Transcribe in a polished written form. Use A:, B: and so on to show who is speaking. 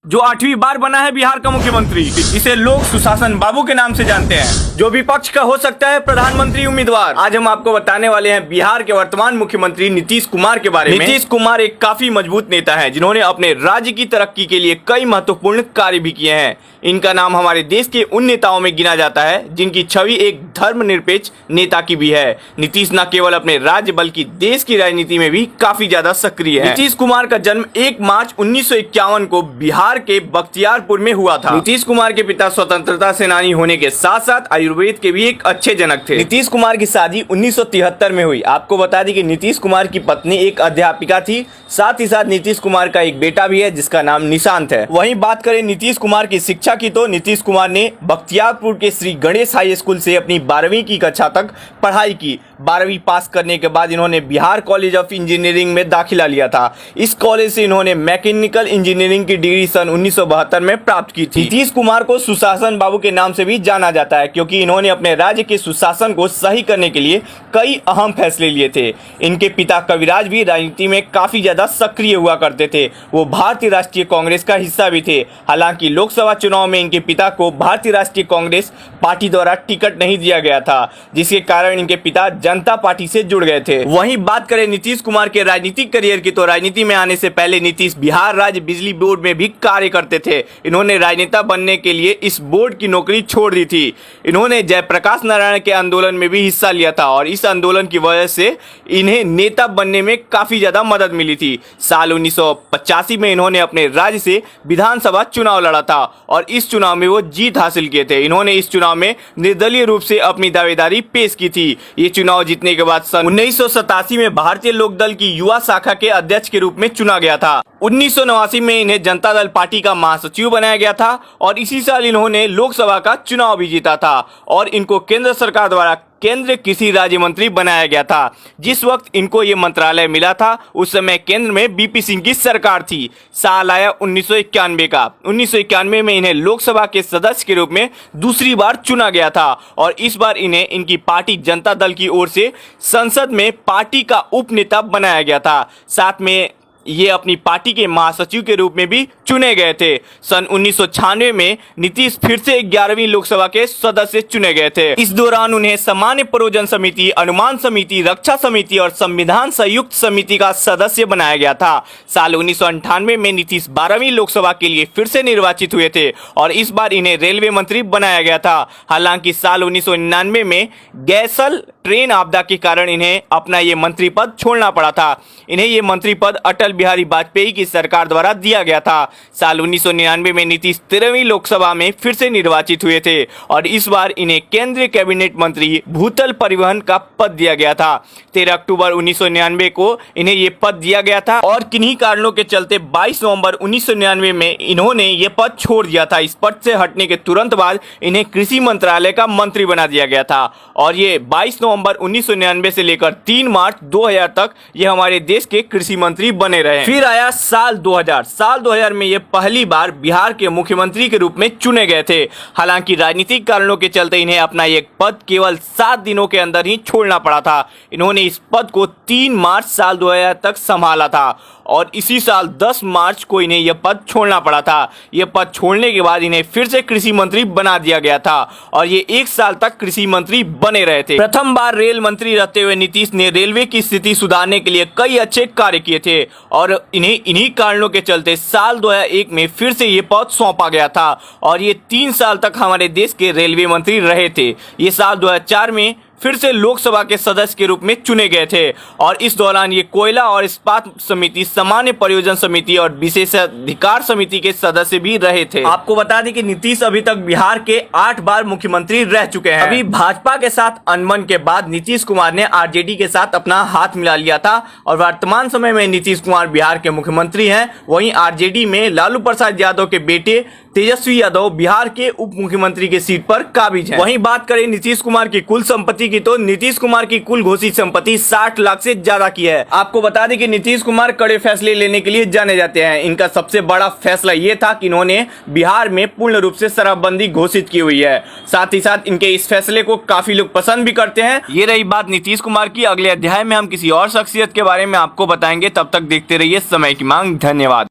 A: जो 8वीं बार बना है बिहार का मुख्यमंत्री। इसे लोग सुशासन बाबू के नाम से जानते हैं, जो विपक्ष का हो सकता है प्रधानमंत्री उम्मीदवार। आज हम आपको बताने वाले हैं बिहार के वर्तमान मुख्यमंत्री नीतीश कुमार के बारे में। नीतीश कुमार एक काफी मजबूत नेता है, जिन्होंने अपने राज्य की तरक्की के लिए कई महत्वपूर्ण कार्य भी किए हैं। इनका नाम हमारे देश के उन नेताओं में गिना जाता है जिनकी छवि एक धर्मनिरपेक्ष नेता की भी है। नीतीश न केवल अपने राज्य बल्कि देश की राजनीति में भी काफी ज्यादा सक्रिय है। नीतीश कुमार का जन्म 1 मार्च 1951 को बिहार के बख्तियारपुर में हुआ था। नीतीश कुमार के पिता स्वतंत्रता सेनानी होने के साथ साथ आयुर्वेद के भी एक अच्छे जनक थे। नीतीश कुमार की शादी 1973 में हुई। आपको बता दें कि नीतीश कुमार की पत्नी एक अध्यापिका थी। साथ ही साथ नीतीश कुमार का एक बेटा भी है जिसका नाम निशांत है। वहीं बात करें नीतीश कुमार की शिक्षा की, तो नीतीश कुमार ने बख्तियारपुर के श्री गणेश हाई स्कूल से अपनी 12वीं की कक्षा तक पढ़ाई की। 12वीं पास करने के बाद इन्होंने बिहार कॉलेज ऑफ इंजीनियरिंग में दाखिला लिया था। इस कॉलेज से इन्होंने मैकेनिकल इंजीनियरिंग की डिग्री सन 1972 में प्राप्त की थी। नीतीश कुमार को सुशासन बाबू के नाम से भी जाना जाता है, क्योंकि इन्होंने अपने राज्य के सुशासन को सही करने के लिए कई अहम फैसले लिए थे। इनके पिता कविराज भी राजनीति में काफी ज्यादा सक्रिय हुआ करते थे। वो भारतीय राष्ट्रीय कांग्रेस का हिस्सा भी थे। हालांकि लोकसभा चुनाव में इनके पिता को भारतीय राष्ट्रीय कांग्रेस पार्टी द्वारा टिकट नहीं दिया गया था, जिसके कारण इनके पिता जनता पार्टी से जुड़ गए थे। वहीं बात करें नीतीश कुमार के राजनीतिक करियर की, तो राजनीति में आने से पहले नीतीश बिहार राज्य बिजली बोर्ड में भी कार्य करते थे। इन्होंने राजनेता बनने के लिए इस बोर्ड की नौकरी छोड़ दी थी। इन्होंने जयप्रकाश नारायण के आंदोलन में भी हिस्सा लिया था और इस आंदोलन की वजह से इन्हें नेता बनने में काफी ज्यादा मदद मिली थी। साल 1985 में इन्होंने अपने राज्य से विधानसभा चुनाव लड़ा था और इस चुनाव में वो जीत हासिल किए थे। इन्होंने इस चुनाव में निर्दलीय रूप से अपनी दावेदारी पेश की थी। ये चुनाव जीतने के बाद सन 1987 में भारतीय लोकदल की युवा शाखा के अध्यक्ष के रूप में चुना गया था। 1989 में इन्हें जनता दल पार्टी का महासचिव बनाया गया था और इसी साल इन्होंने लोकसभा का चुनाव भी जीता था और इनको केंद्र सरकार द्वारा केंद्रीय कृषि राज्य मंत्री बनाया गया था। जिस वक्त इनको ये मंत्रालय मिला था उस समय केंद्र में बीपी सिंह की सरकार थी। साल आया 1991 का। 1991 में इन्हें लोकसभा के सदस्य के रूप में दूसरी बार चुना गया था और इस बार इन्हें इनकी पार्टी जनता दल की ओर से संसद में पार्टी का उप नेता बनाया गया था। साथ में ये अपनी पार्टी के महासचिव के रूप में भी चुने गए थे। सन 1996 में नीतीश फिर से 11वीं लोकसभा के सदस्य चुने गए थे। इस दौरान उन्हें सामान्य प्रयोजन समिति, अनुमान समिति, रक्षा समिति और संविधान संयुक्त समिति का सदस्य बनाया गया था। साल 1998 में नीतीश 12वीं लोकसभा के लिए फिर से निर्वाचित हुए थे और इस बार इन्हें रेलवे मंत्री बनाया गया था। हालांकि साल 1999 में गैसल ट्रेन आपदा के कारण इन्हें अपना ये मंत्री पद छोड़ना पड़ा था। इन्हें ये मंत्री पद अटल बिहारी वाजपेयी की सरकार द्वारा दिया गया था। साल 1999 में नीतीश 13वीं लोकसभा में फिर से निर्वाचित हुए थे और इस बार इन्हें केंद्रीय कैबिनेट मंत्री भूतल परिवहन का पद दिया गया था। 13 अक्टूबर 1999 को इन्हें ये पद दिया गया था और किन्हीं कारणों के चलते 22 नवंबर 1999 में इन्होंने ये पद छोड़ दिया था। इस पद से हटने के तुरंत बाद इन्हें कृषि मंत्रालय का मंत्री बना दिया गया था और ये 22 नवंबर 1999 से लेकर 3 मार्च 2000 तक ये हमारे देश के कृषि मंत्री बने रहे। फिर आया साल 2000। साल 2000 में ये पहली बार बिहार के मुख्यमंत्री के रूप में चुने गए थे। हालांकि राजनीतिक कारणों के चलते इन्हें अपना ये पद केवल 7 दिनों के अंदर ही छोड़ना पड़ा था। इन्होंने इस पद को 3 मार्च साल 2000 तक संभाला था और इसी साल 10 मार्च को इन्हें यह पद छोड़ना पड़ा था। यह पद छोड़ने के बाद इन्हें फिर से कृषि मंत्री बना दिया गया था और ये 1 साल तक कृषि मंत्री बने रहे थे। प्रथम बार रेल मंत्री रहते हुए नीतीश ने रेलवे की स्थिति सुधारने के लिए कई अच्छे कार्य किए थे और इन्हें इन्हीं कारणों के चलते साल 2001 में फिर से ये पद सौंपा गया था और ये 3 साल तक हमारे देश के रेलवे मंत्री रहे थे। ये साल 2004 में फिर से लोकसभा के सदस्य के रूप में चुने गए थे और इस दौरान ये कोयला और इस्पात समिति, सामान्य परियोजना समिति और विशेषाधिकार समिति के सदस्य भी रहे थे। आपको बता दें कि नीतीश अभी तक बिहार के 8 बार मुख्यमंत्री रह चुके हैं। अभी भाजपा के साथ अनबन के बाद नीतीश कुमार ने आरजेडी के साथ अपना हाथ मिला लिया था और वर्तमान समय में नीतीश कुमार बिहार के मुख्यमंत्री हैं। वहीं आरजेडी में लालू प्रसाद यादव के बेटे तेजस्वी यादव बिहार के उप मुख्यमंत्री के सीट पर काबिज हैं। वहीं बात करें नीतीश कुमार की कुल संपत्ति की, तो नीतीश कुमार की कुल घोषित संपत्ति 60 लाख से ज्यादा की है। आपको बता दें कि नीतीश कुमार कड़े फैसले लेने के लिए जाने जाते हैं। इनका सबसे बड़ा फैसला ये था कि इन्होंने बिहार में पूर्ण रूप से शराबबंदी घोषित की हुई है। साथ ही साथ इनके इस फैसले को काफी लोग पसंद भी करते हैं। ये रही बात नीतीश कुमार की। अगले अध्याय में हम किसी और शख्सियत के बारे में आपको बताएंगे। तब तक देखते रहिए समय की मांग। धन्यवाद।